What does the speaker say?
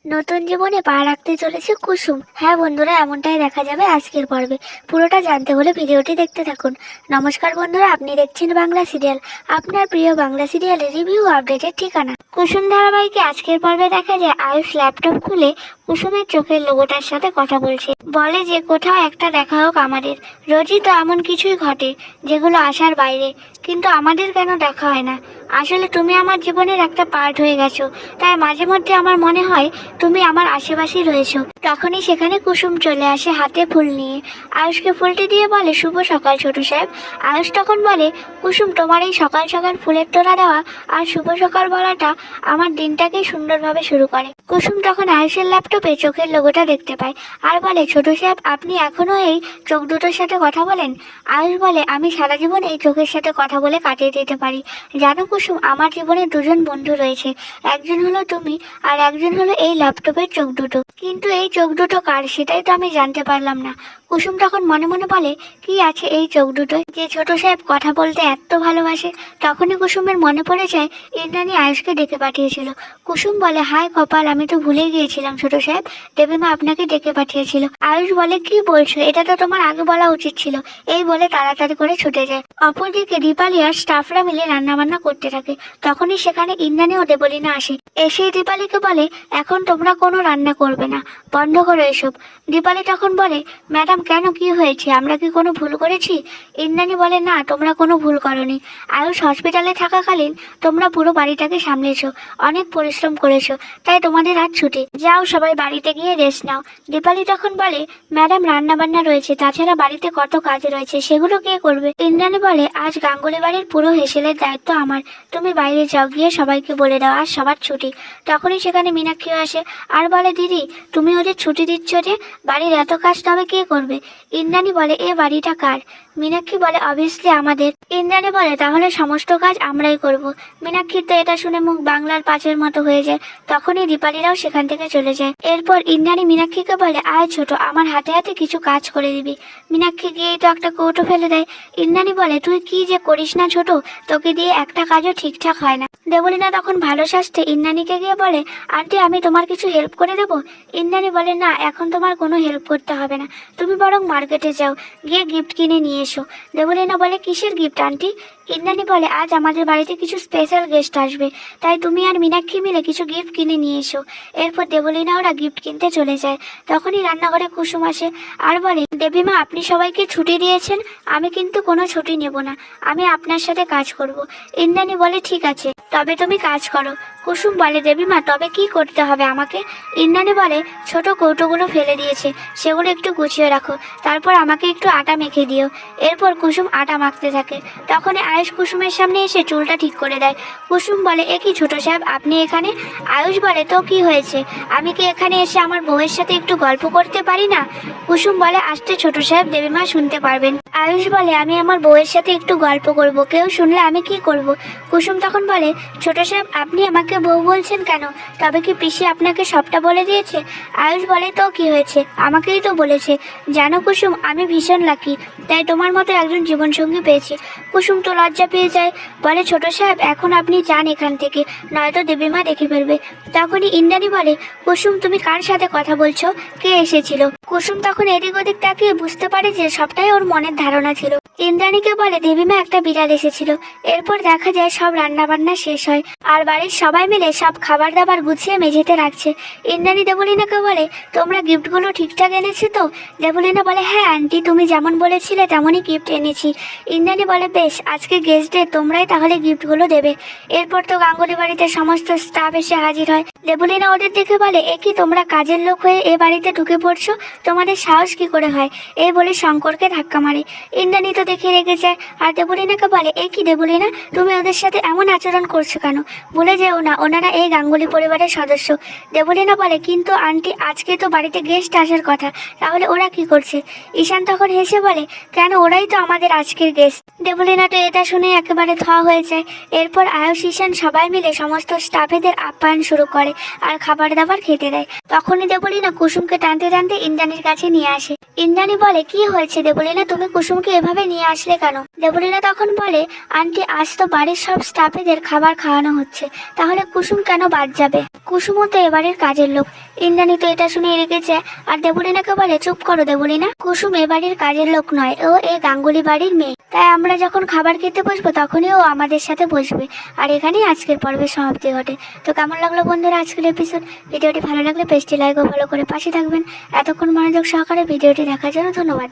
নতুন জীবনে পা রাখতে চলেছে কুসুম। হ্যাঁ বন্ধুরা, এমনটাই দেখা যাবে আজকের পর্বে। পুরোটা জানতে হলে ভিডিওটি দেখতে থাকুন। নমস্কার বন্ধুরা, আপনি দেখছেন বাংলা সিরিয়াল, আপনার প্রিয় বাংলা সিরিয়ালের রিভিউ আপডেটের ঠিকানা। কুসুম ধারাবাহিকে আজকের পর্বে দেখা যায় আয়ুষ ল্যাপটপ খুলে কুসুমের চোখের লোগোটার সাথে কথা বলছে। বলে যে কোথাও একটা দেখা হোক আমাদের। রোজই তো এমন কিছুই ঘটে যেগুলো আশার বাইরে, কিন্তু আমাদের কেন দেখা হয় না? আসলে তুমি আমার জীবনের একটা পার্ট হয়ে গেছো, তাই মাঝে মধ্যে আমার মনে হয় তুমি আমার আশেপাশেই রয়েছো। তখনই সেখানে কুসুম চলে আসে হাতে ফুল নিয়ে। আয়ুষকে ফুলটি দিয়ে বলে, শুভ সকাল ছোট সাহেব। আয়ুষ তখন বলে, কুসুম, তোমার এই সকাল সকাল ফুলের তোড়া দেওয়া আর শুভ সকাল বলাটা আমার দিনটাকে সুন্দরভাবে শুরু করে। কুসুম তখন আয়ুষের ল্যাপটপে চোখের লোগোটা দেখতে পায় আর বলে, ছোট সাহেব, আপনি এখনো এই চোখ দুটোর সাথে কথা বলেন? আয়ুষ বলে, আমি সারা জীবন এই চোখের সাথে কথা বলে কাটিয়ে দিতে পারি। জানো কুসুম, আমার জীবনে দুজন বন্ধু রয়েছে, একজন হলো তুমি আর একজন হলো এই ল্যাপটপের চোখ দুটো। কিন্তু এই চোখ দুটো কার সেটাই তো আমি জানতে পারলাম না। কুসুম তখন মনে মনে বলে, কি আছে এই চোখ দুটোয় যে ছোট সাহেব কথা বলতে এত ভালোবাসে? তখনই কুসুমের মনে পড়ে যায় ইন্দ্রাণী আয়ুষকে ডেকে পাঠিয়েছিল। কুসুম বলে, হায় কপাল, আমি তো ভুলেই গিয়েছিলাম ছোট সাহেব, দেবীমা আপনাকে ডেকে পাঠিয়েছিল। আয়ুষ বলে, কি বলছো? এটা তো তোমার আগে বলা উচিত ছিল। এই বলে তাড়াতাড়ি করে ছুটে যায়। অপরদিকে দীপালি আর স্টাফরা মিলে রান্নাবান্না করতে থাকে। তখনই সেখানে ইন্দ্রাণী ও দেবলীনা আসে। এসে দীপালিকে বলে, এখন তোমরা কোনো রান্না করবে না, বন্ধ করো এসব। দীপালি তখন বলে, ম্যাডাম কেন, কি হয়েছে? আমরা কি কোনো ভুল করেছি? ইন্দ্রাণী বলে, না, তোমরা কোনো ভুল করনি। আয়ুষ হসপিটালে থাকাকালীন তোমরা পুরো বাড়িটাকে সামলেছো, অনেক পরিশ্রম করেছো, তাই তোমাদের আজ ছুটি। যাও সবাই বাড়িতে গিয়ে রেস্ট নাও। দীপালি তখন বলে, ম্যাডাম রান্না বান্না রয়েছে, তাছাড়া বাড়িতে কত কাজ রয়েছে, সেগুলো কে করবে? ইন্দ্রাণী বলে, আজ গাঙ্গুলি বাড়ির পুরো হেসেলের দায়িত্ব আমার। তুমি বাইরে যাও, গিয়ে সবাইকে বলে দাও আজ সবার ছুটি। তখনই সেখানে মীনাক্ষী আসে আর বলে, দিদি তুমি ওদের ছুটি দিচ্ছ যে, বাড়ির এত কাজ তবে কে করবে? ইন্দ্রাণী বলে, এ বাড়িটা কার? মীনাক্ষী বলে, অবভিয়াসলি আমাদের। ইন্দ্রাণী বলে, তাহলে সমস্ত কাজ আমরাই করব। মীনাক্ষীর তো এটা শুনে মুখ বাংলার পাঁচের মতো হয়ে যায়। তখনই দীপালিরাও সেখান থেকে চলে যায়। এরপর ইন্দ্রাণী মীনাক্ষীকে বলে, আয় ছোট, আমার হাতে হাতে কিছু কাজ করে দিবি। মীনাক্ষী গিয়েই তো একটা কৌটো ফেলে দেয়। ইন্দ্রাণী বলে, তুই কি যে করিস না ছোট, তোকে দিয়ে একটা কাজও ঠিকঠাক হয় না। দেবলীনা তখন ভালো সাজতে ইন্দ্রাণীকে গিয়ে বলে, আন্টি আমি তোমার কিছু হেল্প করে দেবো? ইন্দ্রাণী বলে, না, এখন তোমার কোনো হেল্প করতে হবে না, তুমি বরং মার্কেটে যাও, গিয়ে গিফট কিনে নিয়ে এসো। দেবলীনা বলে, কিসের গিফট আন্টি? ইন্দ্রাণী বলে, আজ আমাদের বাড়িতে কিছু স্পেশাল গেস্ট আসবে, তাই তুমি আর মীনাক্ষী মিলে কিছু গিফট কিনে নিয়ে এসো। এরপর দেবলীনা ওরা গিফট কিনতে চলে যায়। তখনই রান্নাঘরে কুসুম আসে আর বলে, দেবীমা আপনি সবাইকে ছুটি দিয়েছেন, আমি কিন্তু কোনো ছুটি নেব না, আমি আপনার সাথে কাজ করব। ইন্দ্রাণী বলে, ঠিক আছে, তবে তুমি কাজ করো। কুসুম বলে, দেবীমা তবে কি করতে হবে আমাকে? ইন্দ্রাণী বলে, ছোট কৌটোগুলো ফেলে দিয়েছে, সেগুলো একটু গুছিয়ে রাখো, তারপর আমাকে একটু আটা মেখে দিও। এরপর কুসুম আটা মাখতে থাকে। তখনই আয়ুষ কুসুমের সামনে এসে চুলটা ঠিক করে দেয়। কুসুম বলে, এ কি ছোট সাহেব, আপনি এখানে? আয়ুষ বলে, তো কি হয়েছে, আমি কি এখানে এসে আমার বউয়ের সাথে একটু গল্প করতে পারি না? কুসুম বলে, আসতে ছোট সাহেব, দেবীমা শুনতে পারবেন। আয়ুষ বলে, আমি আমার বউয়ের সাথে একটু গল্প করব, কেউ শুনলে আমি কি করব? কুসুম তখন বলে, ছোট সাহেব আপনি আমাকে বউ বলছেন কেন? তবে কি পিসি আপনাকে সবটা বলে দিয়েছে? আয়ুষ বলে, তো কি হয়েছে, আমাকেই তো বলেছে। জানো কুসুম, আমি ভীষণ লাকি, তাই তোমার মতো একজন জীবনসঙ্গী পেয়েছি। কুসুম তো লজ্জা পেয়ে যায়, বলে, ছোট সাহেব এখন আপনি যান এখান থেকে, নয়তো দেবীমা দেখে ফেলবে। তখনই ইন্দ্রাণী বলে, কুসুম তুমি কার সাথে কথা বলছো, কে এসেছিল? কুসুম তখন এদিক ওদিক তাকিয়ে বুঝতে পারে যে সবটাই ওর মনের ধারণা ছিল। ইন্দ্রাণীকে বলে, দেবীমা একটা বিড়াল এসেছিল। এরপর দেখা যায় সব রান্নাবান্না শেষ হয় আর বাড়ির সবাই মিলে সব খাবার দাবার গুছিয়ে মেঝেতে রাখছে। ইন্দ্রাণী দেবলীনাকে বলে, তোমরা গিফটগুলো ঠিকঠাক এনেছো তো? দেবলীনা বলে, হ্যাঁ আন্টি, তুমি যেমন বলেছিলে তেমনই গিফট এনেছি। ইন্দ্রাণী বলে, বেশ, আজকে গেস্টদের তোমরাই তাহলে গিফটগুলো দেবে। এরপর তো গাঙ্গুলি বাড়িতে সমস্ত স্টাফ এসে হাজির হয়। দেবলীনা ওদের দেখে বলে, এ কি তোমরা কাজের লোক হয়ে এ বাড়িতে ঢুকে পড়ছো, তোমাদের সাহস কি করে হয়? এই বলে শঙ্করকে ধাক্কা মারে। ইন্দ্রাণী তো দেখে রেগে যায় আর দেবলীনাকে বলে, এ কি দেবলীনা, তুমি ওদের সাথে এমন আচরণ করছো কেন? ভুলে যেও না ওনারা এই গাঙ্গুলি পরিবারের সদস্য। দেবলীনা বলে, কিন্তু আন্টি আজকে তো বাড়িতে গেস্ট আসার কথা, তাহলে ওরা কি করছে? ঈশান তখন হেসে বলে, কেন, ওরাই তো আমাদের আজকের গেস্ট। দেবলীনা তো এটা শুনে একেবারে থ হয়ে যায়। এরপর আয়ুষ ঈশান সবাই মিলে সমস্ত স্টাফেদের আপ্যায়ন শুরু করে আর খাবার দাবার খেতে দেয়। তখনই দেবলীনা কুসুমকে টানতে টানতে ইন্দ্রাণীর কাছে নিয়ে আসে। ইন্দ্রাণী বলে, কি হয়েছে দেবলীনা, তুমি কুসুমকে এভাবে নিয়ে আসলে কেন? দেবলীনা তখন বলে, আন্টি আজ তো বাড়ির সব স্টাফেদের খাবার খাওয়ানো হচ্ছে, তাহলে কুসুম কেন বাদ যাবে? কুসুমও তো এবাড়ির কাজের লোক। ইন্দ্রাণী তো এটা শুনে রেগে যায় আর দেবলীনাকে বলে, চুপ করো দেবলীনা, কুসুম এবাড়ির কাজের লোক নয়, ও এই গাঙ্গুলি বাড়ির মেয়ে। তাই আমরা যখন খাবার খেতে বসবো তখনই ও আমাদের সাথে বসবে। আর এখানেই আজকের পর্বের সমাপ্তি ঘটে। তো কেমন লাগলো বন্ধুরা আজকের এপিসোড? ভিডিওটি ভালো লাগলে পেজটি লাইক ও ফলো করে পাশে থাকবেন। এতক্ষণ মনোযোগ সহকারে ভিডিওটি দেখার জন্য ধন্যবাদ।